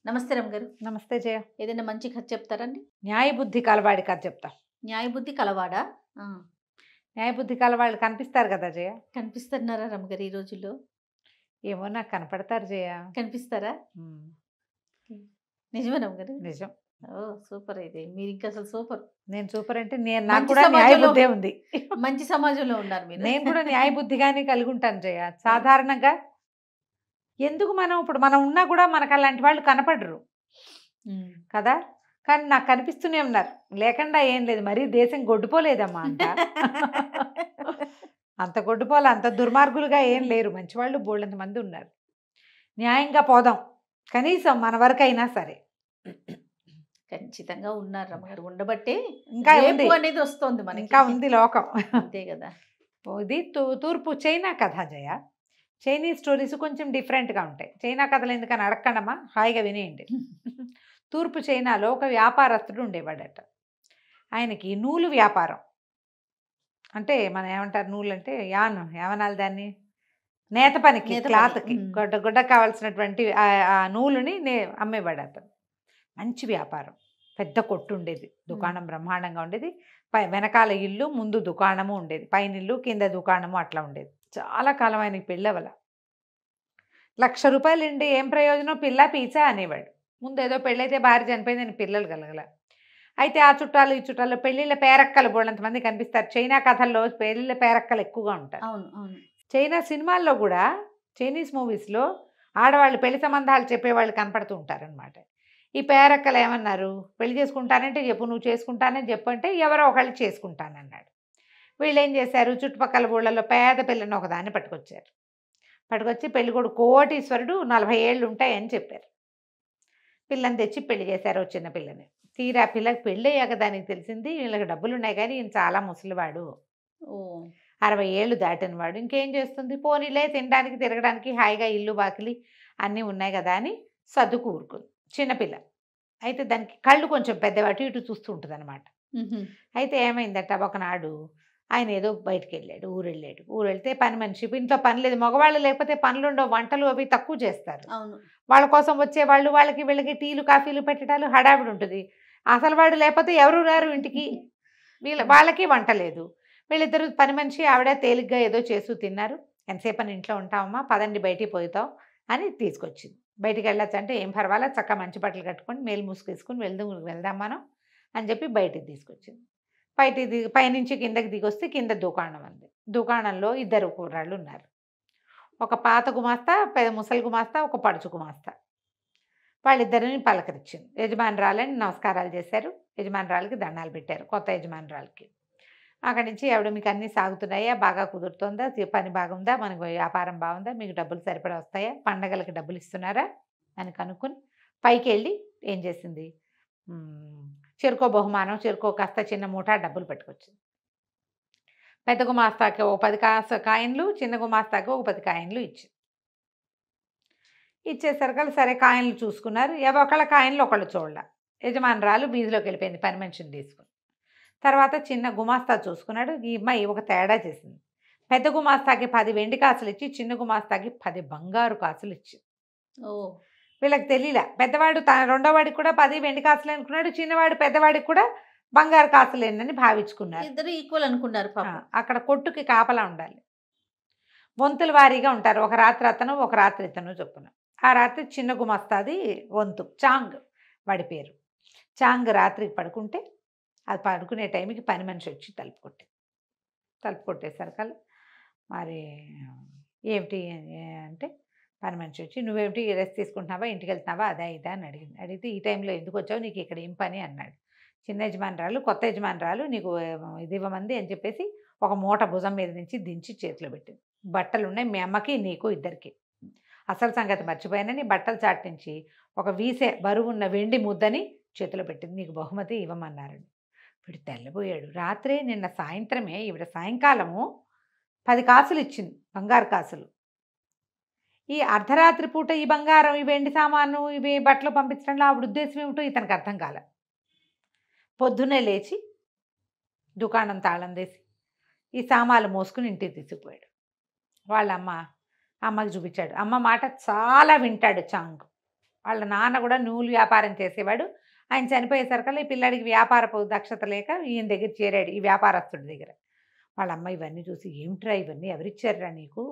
నమస్తే రమ్మ గారు. నమస్తే జయ. ఏదైనా మంచి కథ చెప్తారండి? న్యాయబుద్ధి కలవాడి కథ చెప్తా. న్యాయబుద్ధి కలవాడా? ఆ! న్యాయబుద్ధి కలవాళ్ళు కనిపిస్తారు కదా జయ. కనిపిస్తున్నారా రమ్మ గారు ఈ రోజుల్లో? ఏమో నాకు కనపడతారు జయ. కనిపిస్తారా? ఉమ్, నిజమే రమ్మ గారు. నిజం. ఓహ్! సూపర్ అయితే. మీరు ఇంకా అసలు సూపర్. నేను సూపర్ అంటే నాకు మంచి కూడా సమాజంలో న్యాయబుద్ధే ఉంది. మంచి సమాజంలో ఉన్నారు మీరు. నేను కూడా న్యాయబుద్ధిగానే కలిగి ఉంటాను జయ. సాధారణంగా ఎందుకు ఇప్పుడు మనం ఉన్నా కూడా మనకు అలాంటి వాళ్ళు కనపడరు ఉమ్. కదా, కానీ నాకు కనిపిస్తూనే ఉన్నారు. లేకుండా ఏం లేదు, మరీ దేశం గొడ్డుపోలేదమ్మా అంత. అంత గొడ్డుపోలే, అంత దుర్మార్గులుగా ఏం లేరు, మంచివాళ్ళు బోళ్ళంత మంది ఉన్నారు. న్యాయంగా పోదాం కనీసం మన వరకు అయినా సరే. ఖచ్చితంగా ఉన్నారు రమ్మ గారు. ఉండబట్టే ఇంకా రేపు ఉంది, అనేది వస్తుంది మనకి. ఇంకా ఉంది లోకం. అంతే కదా. ఇది తూర్పు చైనా కథ జయ. చైనీస్ స్టోరీస్ కొంచెం డిఫరెంట్గా ఉంటాయి. చైనా కథలు ఎందుకని అడగండమ్మా, హాయిగా వినేయండి. తూర్పు చైనాలో ఒక వ్యాపారస్తుడు ఉండేవాడట. ఆయనకి నూలు వ్యాపారం, అంటే మనం ఏమంటారు నూలు అంటే ఏమనాలి దాన్ని, నేత పనికి, నేత పని. క్లాత్కి గుడ్డ కావాల్సినటువంటి ఆ నూలుని అమ్మేవాడు అతను. మంచి వ్యాపారం, పెద్ద కొట్టు ఉండేది, దుకాణం బ్రహ్మాండంగా ఉండేది. వెనకాల ఇల్లు, ముందు దుకాణము ఉండేది, పైన ఇల్లు కింద దుకాణము అట్లా ఉండేది. చాలా కాలం ఆయనకి పెళ్ళవల. ₹1,00,000 ఉండి ఏం ప్రయోజనం, పిల్ల పీచా అనేవాడు. ముందు ఏదో పెళ్ళైతే భార్య చనిపోయిందని పిల్లలు కలగల. అయితే ఆ చుట్టాలు ఈ చుట్టాలు పెళ్ళిళ్ళ పేరక్కలు బోళ్ళంతమంది కనిపిస్తారు. చైనా కథల్లో పెళ్ళిళ్ళ పేరక్కలు ఎక్కువగా ఉంటారు. అవును అవును. చైనా సినిమాల్లో కూడా, చైనీస్ మూవీస్లో ఆడవాళ్ళు పెళ్లి సంబంధాలు చెప్పేవాళ్ళు కనపడుతూ ఉంటారనమాట. ఈ పేరక్కలు ఏమన్నారు, పెళ్లి చేసుకుంటానంటే చెప్పు, నువ్వు చేసుకుంటానని చెప్పు అంటే ఎవరో ఒకళ్ళు చేసుకుంటానన్నాడు. వీళ్ళు ఏం చేశారు, చుట్టుపక్కల ఊళ్ళలో పేద పిల్లని ఒకదాన్ని పట్టుకొచ్చారు. పట్టుకొచ్చి పెళ్ళికొడుకు కోటీశ్వరుడు, 40 ఏళ్ళు ఉంటాయని చెప్పారు. పిల్లని తెచ్చి పెళ్లి చేశారు, చిన్న పిల్లని. తీరా పిల్లకి పెళ్ళి అయ్యాక దానికి తెలిసింది వీళ్ళకి డబ్బులు ఉన్నాయి కానీ ఈయన చాలా ముసలివాడు, ఓ 60 ఏళ్ళు దాటినవాడు. ఇంకేం చేస్తుంది, పోనీలే తినడానికి తిరగడానికి హాయిగా ఇల్లు బాకిలి అన్నీ ఉన్నాయి కదా అని సర్దుకు ఊరుకుంది చిన్నపిల్ల. అయితే దానికి కళ్ళు కొంచెం పెద్దవి, అటు ఇటు చూస్తూ ఉంటుంది అనమాట. అయితే ఏమైందట, ఒకనాడు ఆయన ఏదో బయటికి వెళ్ళాడు, ఊరు వెళ్తే పని మనిషి, ఇంట్లో పని లేదు, మగవాళ్ళు లేకపోతే పనులుండవు, వంటలు అవి తక్కువ చేస్తారు. అవును. వాళ్ళ కోసం వచ్చేవాళ్ళు, వాళ్ళకి వీళ్ళకి టీలు కాఫీలు పెట్టడాలు హడావిడి ఉంటుంది. అసలు వాడు లేకపోతే ఎవరు రారు ఇంటికి, వాళ్ళకి వంట లేదు. వీళ్ళిద్దరు పని మనిషి ఆవిడ తేలిగ్గా ఏదో చేస్తూ తిన్నారు. ఎంతసేపు అని ఇంట్లో ఉంటామమ్మా, పదండి బయటికి పోతాం అని తీసుకొచ్చింది. బయటికి వెళ్ళొచ్చు అంటే ఏం పర్వాలేదు, చక్కగా మంచి బట్టలు కట్టుకొని మేలు మూసుకేసుకొని వెళ్దాం మనం అని చెప్పి బయటికి తీసుకొచ్చింది. పైనుంచి కిందకి దిగొస్తే కింద దుకాణం ఉంది. దుకాణంలో 2 కుర్రాళ్ళు ఉన్నారు. ఒక పాత గుమాస్తా, ముసలి గుమాస్తా, ఒక పడుచు గుమాస్తా. వాళ్ళిద్దరిని పలకరించింది. యజమానురాలని నమస్కారాలు చేశారు, యజమానురాలకి దండాలు పెట్టారు, కొత్త యజమానురాలకి. అక్కడి నుంచి ఆవిడ, మీకు అన్నీ సాగుతున్నాయా, బాగా కుదురుతుందా, పని బాగుందా, మనకు వ్యాపారం బాగుందా, మీకు డబ్బులు సరిపడా వస్తాయా, పండగలకి డబ్బులు ఇస్తున్నారా అని కనుక్కొని పైకి వెళ్ళి ఏం చేసింది, చెరుకో బహుమానం, చెరుకో కాస్త చిన్న మూట డబ్బులు పెట్టుకొచ్చింది. పెద్ద గుమాస్తాకి ఒక 10 కాయిన్లు, చిన్న గుమాస్తాకి ఒక 10 కాయిన్లు ఇచ్చేసరికి సరే కాయిన్లు చూసుకున్నారు. ఒకళ్ళ కాయిన్లు ఒకళ్ళు చూడాల. యజమానురాలు బీదిలోకి వెళ్ళిపోయింది పని మనిషిని తీసుకుని. తర్వాత చిన్న గుమాస్తా చూసుకున్నాడు. ఈ అమ్మాయి ఒక తేడా చేసింది. పెద్ద గుమాస్తాకి 10 వెండి కాసులు ఇచ్చి, చిన్న గుమాస్తాకి 10 బంగారు కాసులు ఇచ్చింది. ఓ వీళ్ళకి తెలియలే. పెద్దవాడు రెండో వాడికి కూడా 10 వెండి కాసులు అనుకున్నాడు, చిన్నవాడు పెద్దవాడికి కూడా బంగారు కాసులేనని భావించుకున్నారు. ఇద్దరు ఈక్వల్ అనుకున్నారు. అక్కడ కొట్టుకి కాపలా ఉండాలి, వంతుల వారీగా ఉంటారు. ఒక రాత్రి అతను, ఒక రాత్రి ఇతను చొప్పున. ఆ రాత్రి చిన్న గుమస్తాది వంతు, చాంగ్ వాడి పేరు. చాంగ్ రాత్రికి పడుకుంటే, అది పడుకునే టైంకి పని మనిషి వచ్చి తలుపు కొట్టేసరికల్లా మరి ఏమిటి అంటే, పని మనిషి వచ్చి, నువ్వేమిటి రెస్ట్ తీసుకుంటున్నావా, ఇంటికి వెళ్తున్నావా, అదా ఇదా అని అడిగితే ఈ టైంలో ఎందుకు వచ్చావు, నీకు ఇక్కడ ఏం పని అన్నాడు. చిన్న యజమానురాలు, కొత్త యజమానురాలు నీకు ఇది ఇవ్వమంది అని చెప్పేసి ఒక మూట భుజం మీద నుంచి దించి చేతిలో పెట్టింది. బట్టలు ఉన్నాయి మీ అమ్మకి నీకు ఇద్దరికి. అసలు సంగతి మర్చిపోయానని బట్టలు చాటించి ఒక వీసే బరువున్న వెండి ముద్దని చేతిలో పెట్టింది, నీకు బహుమతి ఇవ్వమన్నారని. వీడు తెల్లబోయాడు. రాత్రే నిన్న సాయంత్రమే ఈవిడ సాయంకాలము 10 కాసులు ఇచ్చింది, బంగారు కాసులు. ఈ అర్ధరాత్రి పూట ఈ బంగారం, ఈ వెండి సామాను, ఇవి బట్టలు పంపించడంలో ఆవిడ ఉద్దేశం ఏమిటో ఇతనికి అర్థం కాలే. పొద్దున్నే లేచి దుకాణం తాళం తీసి ఈ సామాన్లు మోసుకుని ఇంటికి తీసుకుపోయాడు. వాళ్ళ అమ్మకి చూపించాడు. అమ్మ మాట చాలా వింటాడు చాంగ్. వాళ్ళ నాన్న కూడా నూలు వ్యాపారం చేసేవాడు. ఆయన చనిపోయేసరికల్లా ఈ పిల్లాడికి వ్యాపారపు దక్షత లేక ఈయన దగ్గర చేరాడు, ఈ వ్యాపారస్తుడి దగ్గర. వాళ్ళ అమ్మ ఇవన్నీ చూసి, ఏమిట్రా ఇవన్నీ ఎవరిచ్చారురా నీకు,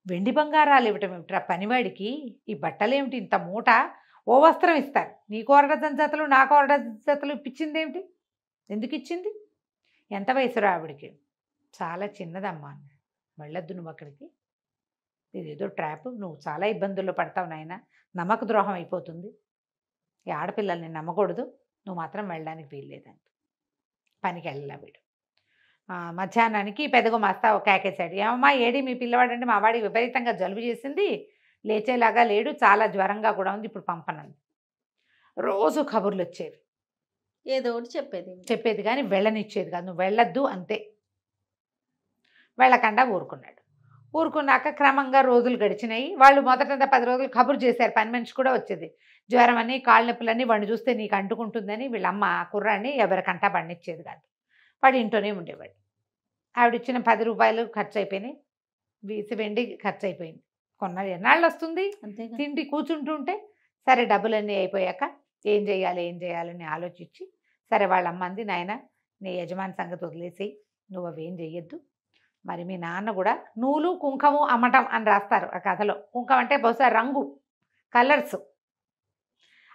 వెండి బంగారాలు ఇవ్వటం ఏమిట్రా పనివాడికి, ఈ బట్టలేమిటి ఇంత మూట, ఓ వస్త్రం ఇస్తారు, నీకు అరడజన్ జతలు నాకు అరడజన్ జతలు ఇప్పించింది ఏమిటి, ఎందుకు ఇచ్చింది, ఎంత వయసురా ఆవిడికి, చాలా చిన్నదమ్మా, వెళ్ళొద్దు నువ్వు అక్కడికి, ఇదేదో ట్రాప్, నువ్వు చాలా ఇబ్బందుల్లో పడతావు నాయన, నమ్మక ద్రోహం అయిపోతుంది, ఈ ఆడపిల్లల్ని నమ్మకూడదు, నువ్వు మాత్రం వెళ్ళడానికి వీల్లేదంట. పనికి వెళ్ళలా వీడు. మధ్యాహ్నానికి పెద్దగా మస్తా కేకేశాడు, ఏమమ్మా ఏడి మీ పిల్లవాడంటే, మా వాడికి విపరీతంగా జలుబు చేసింది, లేచేలాగా లేడు, చాలా జ్వరంగా కూడా ఉంది, ఇప్పుడు పంపనంది. రోజు కబుర్లు వచ్చేవి, ఏదో ఒకటి చెప్పేది కానీ వెళ్ళనిచ్చేది కాదు, నువ్వు వెళ్ళొద్దు అంతే. వెళ్ళకుండా ఊరుకున్నాక క్రమంగా రోజులు గడిచినాయి. వాళ్ళు మొదటంతా 10 రోజులు కబురు చేశారు, పని మనిషి కూడా వచ్చేది, జ్వరం అని కాళ్ళ నొప్పులన్నీ వాడిని చూస్తే నీకు అంటుకుంటుందని వీళ్ళమ్మ కుర్రాన్ని ఎవరికంటా పండించేది కాదు, వాడు ఇంట్లోనే ఉండేవాడు. ఆవిడిచ్చిన 10 రూపాయలు ఖర్చు అయిపోయినాయి, వెండి ఖర్చు అయిపోయింది. ఎన్నాళ్ళు వస్తుంది తిండి కూర్చుంటుంటే. సరే డబ్బులన్నీ అయిపోయాక ఏం చేయాలని ఆలోచించి, సరే వాళ్ళ అమ్మ అంది, నాయన నీ యజమాని సంగతి వదిలేసి నువ్వు అవేం చెయ్యొద్దు, మరి మీ నాన్న కూడా నూలు కుంకము అమ్మటం అని రాస్తారు ఆ కథలో. కుంకం అంటే బహుశా రంగు, కలర్స్.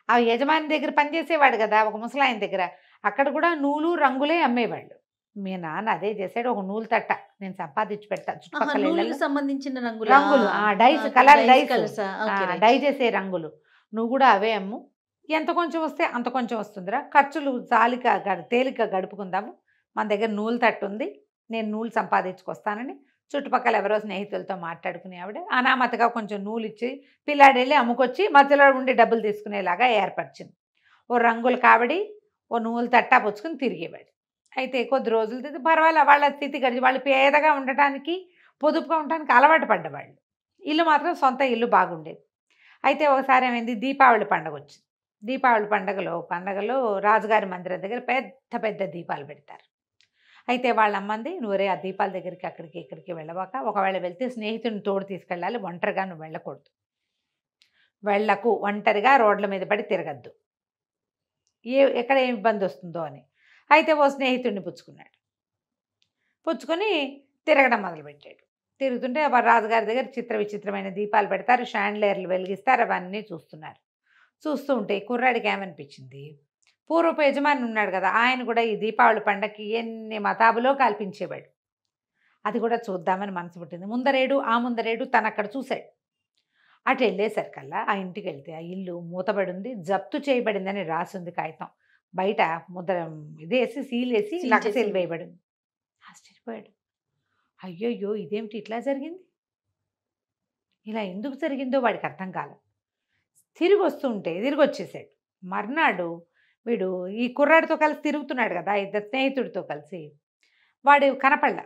ఆ యజమాని దగ్గర పనిచేసేవాడు కదా ఒక ముసలాయన దగ్గర, అక్కడ కూడా నూలు రంగులే అమ్మేవాళ్ళు. మీ నాన్న అదే చేశాడు, ఒక నూలు తట్ట నేను సంపాదించి పెడతా, చుట్టుపక్కల సంబంధించిన రంగులు, డైస్, కలర్ డైస్, డై చేసే రంగులు, నువ్వు కూడా అవే అమ్ము, ఎంత కొంచెం వస్తే అంత కొంచెం వస్తుందిరా, ఖర్చులు తేలిక గడుపుకుందాము, మన దగ్గర నూలు తట్టు ఉంది, నేను నూలు సంపాదించుకొస్తానని చుట్టుపక్కల ఎవరో స్నేహితులతో మాట్లాడుకునే ఆవిడ అనామతగా కొంచెం నూలు ఇచ్చి పిల్లాడు వెళ్ళి అమ్ముకొచ్చి మధ్యలో ఉండి డబ్బులు తీసుకునేలాగా ఏర్పరిచింది. ఓ రంగులు కావడి, ఓ నూలు తట్టా పుచ్చుకుని తిరిగేవాడు. అయితే కొద్ది రోజులు పర్వాలే, వాళ్ళ స్థితి గడిచి వాళ్ళు పేదగా ఉండటానికి పొదుపుగా ఉండటానికి అలవాటు పడ్డవాళ్ళు. ఇల్లు మాత్రం సొంత ఇల్లు బాగుండేది. అయితే ఒకసారి ఏమైంది, దీపావళి పండుగ వచ్చింది. దీపావళి పండగలో రాజుగారి మందిరం దగ్గర పెద్ద పెద్ద దీపాలు పెడతారు. అయితే వాళ్ళ అమ్మంది, నువ్వురే ఆ దీపాల దగ్గరికి అక్కడికి ఇక్కడికి వెళ్ళవాక, ఒకవేళ వెళ్తే స్నేహితుడిని తోడు తీసుకెళ్ళాలి, ఒంటరిగా నువ్వు వెళ్ళకూడదు, వెళ్ళకు, ఒంటరిగా రోడ్ల మీద పడి తిరగద్దు, ఎక్కడ ఏం ఇబ్బంది వస్తుందో అని. అయితే ఓ స్నేహితుడిని పుచ్చుకొని తిరగడం మొదలుపెట్టాడు. తిరుగుతుంటే రాజుగారి దగ్గర విచిత్రమైన దీపాలు పెడతారు, షాండ్లేర్లు వెలిగిస్తారు, అవన్నీ చూస్తూ ఉంటే కుర్రాడికి ఏమనిపించింది, పూర్వపు యజమాని ఉన్నాడు కదా, ఆయన కూడా ఈ దీపావళి పండగకి ఎన్ని మతాబులో కల్పించేవాడు, అది కూడా చూద్దామని మనసు పుట్టింది. ముందరేడు తను అక్కడ చూశాడు. అటు వెళ్ళేసరికల్లా ఆ ఇంటికి వెళ్తే ఆ ఇల్లు మూతబడి ఉంది, జప్తు చేయబడిందని రాసింది కాగితం, బయట ఇదేసి సీలేసి లక్షలు వేయబడింది. ఆశ్చర్యపోయాడు, అయ్యోయ్యో ఇదేమిటి ఇట్లా జరిగింది, ఇలా ఎందుకు జరిగిందో వాడికి అర్థం కాలేదు. తిరిగి వచ్చేసాడు. మర్నాడు వీడు ఈ కుర్రాడితో కలిసి తిరుగుతున్నాడు కదా, ఇద్దరు స్నేహితుడితో కలిసి, వాడు కనపడలా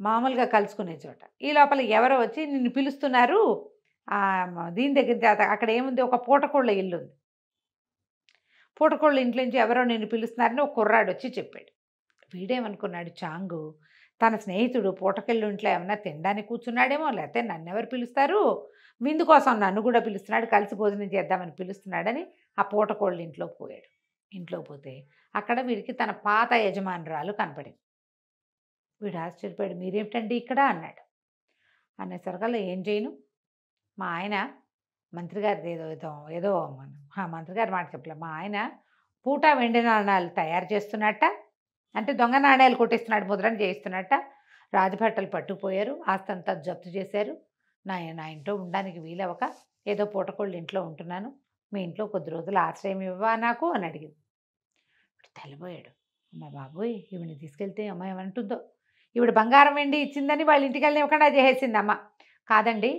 మామూలుగా కలుసుకునే చోట. ఈ లోపల ఎవరో వచ్చి నిన్ను పిలుస్తున్నారు, దీని దగ్గర అక్కడ ఏముంది, ఒక పూటకోళ్ళ ఇల్లు ఉంది, పూటకోళ్ళ ఇంట్లో నుంచి ఎవరో నిన్ను పిలుస్తున్నారని ఒక కుర్రాడు వచ్చి చెప్పాడు. వీడేమనుకున్నాడు, చాంగు తన స్నేహితుడు పూటకెళ్ళి ఇంట్లో ఏమన్నా తినడానికి కూర్చున్నాడేమో, లేకపోతే నన్ను ఎవరు పిలుస్తారు, విందు కోసం నన్ను కూడా పిలుస్తున్నాడు, కలిసి భోజనం చేద్దామని పిలుస్తున్నాడని ఆ పూటకోళ్ళ ఇంట్లోకి పోయాడు. ఇంట్లోకి పోతే అక్కడ వీడికి తన పాత యజమానురాలు కనపడింది. వీడు ఆశ్చర్యపోయాడు, మీరేమిటండి ఇక్కడ అన్నాడు. అనేసరికల్లా ఏం చేయను, మా ఆయన మంత్రి గారిది ఏదో మంత్రి గారి మాట చెప్పలే, మా ఆయన పూట వెండి నాణాలు తయారు చేస్తున్నట్ట, అంటే దొంగ నాణ్యాలు కొట్టిస్తున్నాడు, ముద్రణ చేయిస్తున్నట్ట, రాజభట్టలు పట్టుకుపోయారు, ఆస్తంతా జప్తు చేశారు, నా ఇంట్లో ఉండడానికి వీలవక ఏదో పూటకోళ్ళు ఇంట్లో ఉంటున్నాను, మీ ఇంట్లో కొద్ది రోజులు ఆశ్రయం ఇవ్వవా నాకు అని అడిగింది. తెల్లబోయాడు, అమ్మ బాబోయ్ ఈవిని తీసుకెళ్తే అమ్మ ఏమంటుందో, ఈవిడ బంగారం వెండి ఇచ్చిందని వాళ్ళ ఇంటికి వెళ్ళి ఇవ్వకుండా చేసేసింది అమ్మ. కాదండి,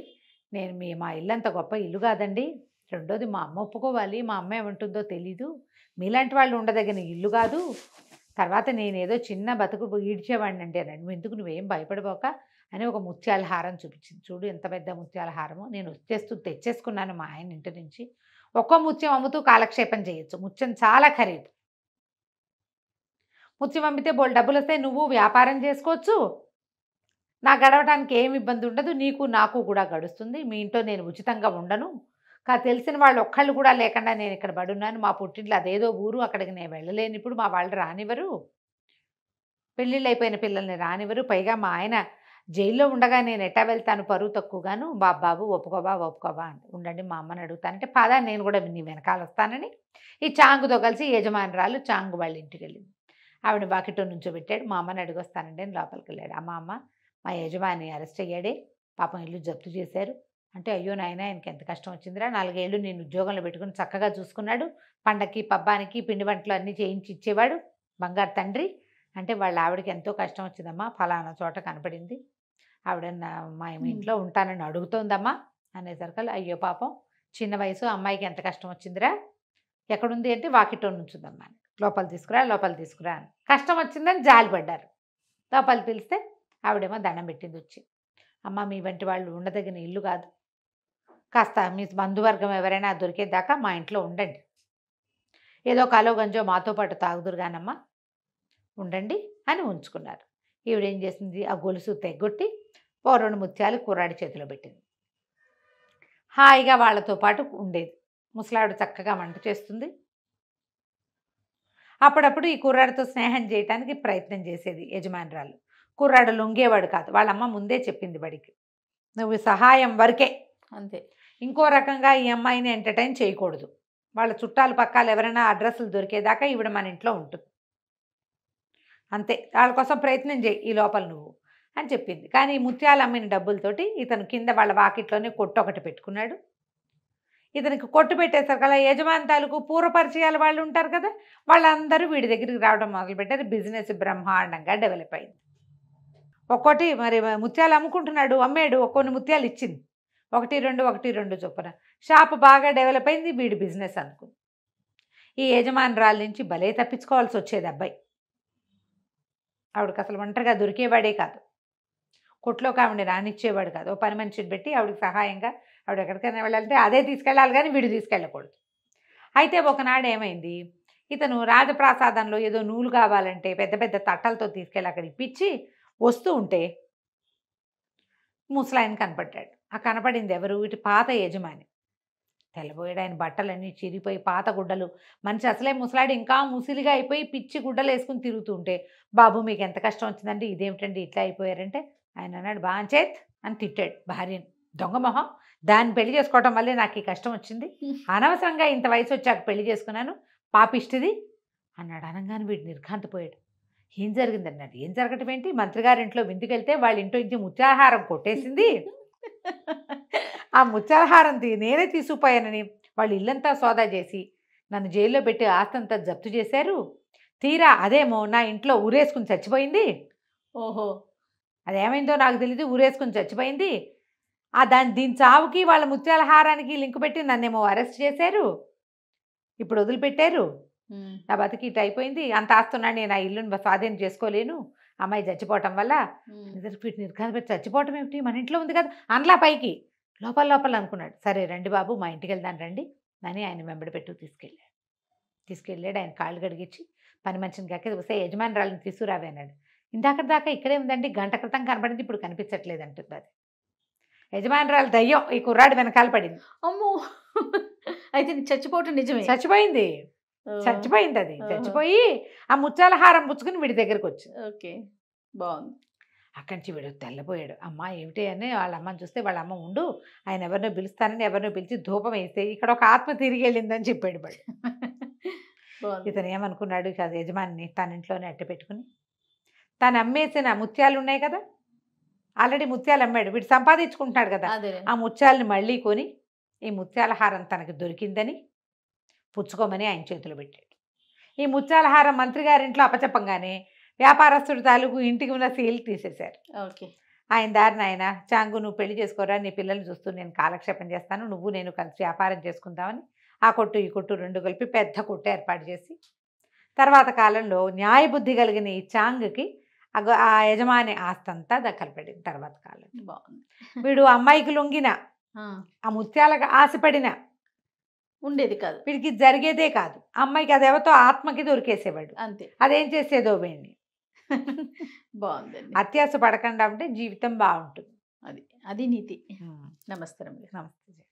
మా ఇల్లు అంత గొప్ప ఇల్లు కాదండి, రెండోది మా అమ్మ ఒప్పుకోవాలి, మా అమ్మ ఏమంటుందో తెలీదు, మీలాంటి వాళ్ళు ఉండదగిన ఇల్లు కాదు, తర్వాత నేనేదో చిన్న బతుకు ఈడ్చేవాడిని అంటే అన్నాడు. నువ్వేం భయపడిపోక అని ఒక ముత్యాల హారం చూపించింది. చూడు ఎంత పెద్ద ముత్యాల హారమో, నేను తెచ్చేసుకున్నాను మా ఆయన ఇంటి నుంచి, ఒక్కో ముత్యం అమ్ముతూ కాలక్షేపం చేయొచ్చు, ముత్యం చాలా ఖరీదు, ముత్యం అమ్మితే బోల్ డబ్బులు వస్తాయి, నువ్వు వ్యాపారం చేసుకోవచ్చు, నాకు గడవడానికి ఏమి ఇబ్బంది ఉండదు, నీకు నాకు కూడా గడుస్తుంది, మీ ఇంట్లో నేను ఉచితంగా ఉండను, తెలిసిన వాళ్ళు ఒక్కళ్ళు కూడా లేకుండా నేను ఇక్కడ పడున్నాను, మా పుట్టింట్లో అదేదో ఊరు, అక్కడికి నేను వెళ్ళలేను, ఇప్పుడు మా వాళ్ళు రానివ్వరు, పెళ్ళిళ్ళు అయిపోయిన పిల్లల్ని రానివ్వరు, పైగా మా ఆయన జైల్లో ఉండగా నేను ఎట్టా వెళ్తాను, పరువు తక్కువగాను, బాబు ఒప్పుకోవా ఉండండి మా అమ్మని అడుగుతానంటే పదా నేను కూడా నీ వెనకాల వస్తానని ఈ చాంగుతో కలిసి యజమానురాలు చాంగు వాళ్ళ ఇంటికి వెళ్ళింది. ఆవిడ వాకిట్లో నుంచోబెట్టాడు. మా అమ్మని అడిగొస్తానండి అని లోపలికి వెళ్ళాడు. అమ్మ మా యజమాని అరెస్ట్ అయ్యాడే, పాపం ఇల్లు జప్తు చేశారు అంటే, అయ్యో నాయన ఆయనకి ఎంత కష్టం వచ్చిందిరా, 4 ఏళ్ళు నేను ఉద్యోగంలో పెట్టుకుని చక్కగా చూసుకున్నాడు, పండక్కి పబ్బానికి పిండి వంటలు అన్నీ చేయించి ఇచ్చేవాడు, బంగారు తండ్రి అంటే వాళ్ళ ఆవిడకి ఎంతో కష్టం వచ్చిందమ్మా, ఫలానా చోట కనపడింది, ఆవిడ మా ఇంట్లో ఉంటానని అడుగుతోందమ్మా అనేసరికి, అయ్యో పాపం చిన్న వయసు అమ్మాయికి ఎంత కష్టం వచ్చిందిరా, ఎక్కడుంది అంటే వాకిట్లో నుంచుందమ్మా, లోపల తీసుకురా అని. కష్టం వచ్చిందని జాలిపడ్డారు. లోపల పిలిస్తే ఆవిడేమో దండం పెట్టింది వచ్చి, అమ్మ మీ వంటి వాళ్ళు ఉండదగిన ఇల్లు కాదు, కాస్త మీ బంధువర్గం ఎవరైనా దొరికేదాకా మా ఇంట్లో ఉండండి, ఏదో కాలో గంజో మాతో పాటు తాగుదురుగానమ్మా ఉండండి అని ఉంచుకున్నారు. ఈవిడేం చేసింది, ఆ గొలుసు తెగ్గొట్టి 2 ముత్యాలు కుర్రాడి చేతిలో పెట్టింది. హాయిగా వాళ్ళతో పాటు ఉండేది. ముసలావిడ చక్కగా వంట చేస్తుంది. అప్పుడప్పుడు ఈ కుర్రాడితో స్నేహం చేయడానికి ప్రయత్నం చేసేది యజమానురాలు. కుర్రాడు లొంగేవాడు కాదు. వాళ్ళమ్మ ముందే చెప్పింది బడికి, నువ్వు సహాయం వరకే, అంతే, ఇంకో రకంగా ఈ అమ్మాయిని ఎంటర్టైన్ చేయకూడదు, వాళ్ళ చుట్టాలు పక్కాలు ఎవరైనా అడ్రస్లు దొరికేదాకా ఈవిడ మన ఇంట్లో ఉంటుంది, అంతే, వాళ్ళ కోసం ప్రయత్నం చేయి ఈ లోపల నువ్వు అని చెప్పింది. కానీ ఈ ముత్యాలు అమ్మిన డబ్బులతోటి ఇతను కింద వాళ్ళ వాకిట్లోనే కొట్టు ఒకటి పెట్టుకున్నాడు. ఇతనికి కొట్టు పెట్టేసరికల్లా యజమాని తాలూకు పూర్వపరిచయాలు వాళ్ళు ఉంటారు కదా, వాళ్ళందరూ వీడి దగ్గరికి రావడం మొదలుపెట్టారు. బిజినెస్ బ్రహ్మాండంగా డెవలప్ అయింది. ఒక్కోటి మరి ముత్యాలు అమ్ముకుంటున్నాడు, అమ్మాడు, కొన్ని ముత్యాలు ఇచ్చింది, 1-2 చొప్పున షాప్ బాగా డెవలప్ అయింది. వీడి బిజినెస్ అనుకుంది. ఈ యజమానురాల నుంచి భలే తప్పించుకోవాల్సి వచ్చేది అబ్బాయి. ఆవిడకి అసలు ఒంటరిగా దొరికేవాడే కాదు, కొట్లోకి ఆవిడని రానిచ్చేవాడు కాదు. ఓ పని మనిషిని పెట్టి ఆవిడకి సహాయంగా ఆవిడ ఎక్కడికైనా వెళ్ళాలంటే అదే తీసుకెళ్ళాలి కానీ వీడు తీసుకెళ్ళకూడదు. అయితే ఒకనాడు ఏమైంది, ఇతను రాజప్రాసాదంలో ఏదో నూలు కావాలంటే పెద్ద పెద్ద తట్టలతో తీసుకెళ్ళి అక్కడ ఇప్పించి వస్తూ ఉంటే ముసలాయన కనపడ్డాడు. ఆ కనపడింది ఎవరు, ఇటు పాత యజమాని. తెల్లబోయాడు. ఆయన బట్టలన్నీ చిరిగిపోయి పాత గుడ్డలు, మనిషి అసలే ముసలాడు ఇంకా ముసిలిగా అయిపోయి పిచ్చి గుడ్డలు వేసుకుని తిరుగుతూ ఉంటే, బాబు మీకు ఎంత కష్టం వచ్చిందంటే, ఇదేమిటండి ఇట్లా అయిపోయారంటే, ఆయన అన్నాడు బాంచేత్ అని తిట్టాడు భార్యని. దొంగ మొహం, దాన్ని పెళ్లి చేసుకోవటం వల్లే నాకు ఈ కష్టం వచ్చింది, అనవసరంగా ఇంత వయసు వచ్చాక పెళ్లి చేసుకున్నాను, పాపిష్టిది అన్నాడు. అనగానే వీడు నిర్ఘాంతపోయాడు. ఏం జరిగింది అన్నాడు. ఏం జరగటం ఏంటి, మంత్రి గారింట్లో విందుకెళ్తే వాళ్ళ ఇంట్లో నుంచి ముత్యాహారం కొట్టేసింది, ఆ ముత్యాలహారం నేనే తీసుకుపోయానని వాళ్ళు ఇల్లంతా సోదా చేసి నన్ను జైల్లో పెట్టి ఆస్తంతా జప్తు చేశారు, తీరా అదేమో నా ఇంట్లో ఊరేసుకుని చచ్చిపోయింది, ఓహో అదేమైందో నాకు తెలియదు, ఊరేసుకుని చచ్చిపోయింది, దీని చావుకి వాళ్ళ ముత్యాలహారానికి లింక్ పెట్టి నన్నేమో అరెస్ట్ చేశారు, ఇప్పుడు వదిలిపెట్టారు, నా బతికి ఇటు అయిపోయింది, అంత ఆస్తున్నాడు, నేను ఆ ఇల్లుని స్వాధీనం చేసుకోలేను అమ్మాయి చచ్చిపోవటం వల్ల. నిర్ఘాంతపెట్టి చచ్చిపోవటం ఏమిటి, మన ఇంట్లో ఉంది కదా అనలా పైకి, లోపల అనుకున్నాడు. సరే రండి బాబు మా ఇంటికి వెళ్దాను రండి అని ఆయన వెంబడి పెట్టు తీసుకెళ్ళాడు. ఆయన కాళ్ళు గడిగించి పని మనిషిని కాక వస్తే యజమానురాలను తీసుకురావే అన్నాడు. ఇందాక దాకా ఇక్కడే ఉందండి, గంట క్రితం కనపడింది, ఇప్పుడు కనిపించట్లేదు అంటుంది అది. యజమానురాలు దయ్యం ఈ కుర్రాడు వెనకాల పడింది. అమ్మో, అయితే చచ్చిపోవటం నిజమే, చచ్చిపోయింది అది. చచ్చిపోయి ఆ ముత్యాల హారం పుచ్చుకుని వీడి దగ్గరకు వచ్చింది. ఓకే, బాగుంది. అక్కడి నుంచి వీడు తెల్లబోయాడు. అమ్మ ఏమిటి అని వాళ్ళ అమ్మని చూస్తే, వాళ్ళ అమ్మ ఉండు ఆయన ఎవరినో పిలుస్తానని ఎవరినో పిలిచి ధూపం వేస్తే ఇక్కడ ఒక ఆత్మ తిరిగి వెళ్ళిందని చెప్పాడు వాడు. ఇతను ఏమనుకున్నాడు, ఇక యజమాని తన ఇంట్లోనే అట్టు పెట్టుకుని తను అమ్మేసిన ముత్యాలు ఉన్నాయి కదా, ఆల్రెడీ ముత్యాలు అమ్మాడు, వీడు సంపాదించుకుంటున్నాడు కదా, ఆ ముత్యాలని మళ్ళీ కొని ఈ ముత్యాల హారం తనకు దొరికిందని పుచ్చుకోమని ఆయన చేతిలో పెట్టాడు. ఈ ముత్యాల హారం మంత్రి గారింట్లో అపచెప్పంగానే వ్యాపారస్తుడు తాలూకు ఇంటికి ఉన్న సీల్ తీసేశారు. ఓకే, ఆయన దారిన ఆయన, చాంగు నువ్వు పెళ్లి చేసుకోరా, నీ పిల్లల్ని చూస్తూ నేను కాలక్షేపం చేస్తాను, నువ్వు నేను కలిసి వ్యాపారం చేసుకుందామని ఆ కొట్టు ఈ కొట్టు 2 కలిపి పెద్ద కొట్టు ఏర్పాటు చేసి, తర్వాత కాలంలో న్యాయబుద్ధి కలిగిన ఈ చాంగుకి ఆ యజమాని ఆస్తంతా దక్కలపడింది. తర్వాత కాలం బాగుంది. వీడు అమ్మాయికి లొంగిన, ఆ ముత్యాలకు ఆశపడిన ఉండేది కాదు, వీడికి జరిగేదే కాదు, అమ్మాయికి అదేవతో ఆత్మకి దొరికేసేవాడు, అంతే. అదేం చేసేదో వేణి. బాగుందండి. అత్యాస పడకుండా ఉంటే జీవితం బాగుంటుంది. అది నీతి. నమస్కారం. నమస్తే.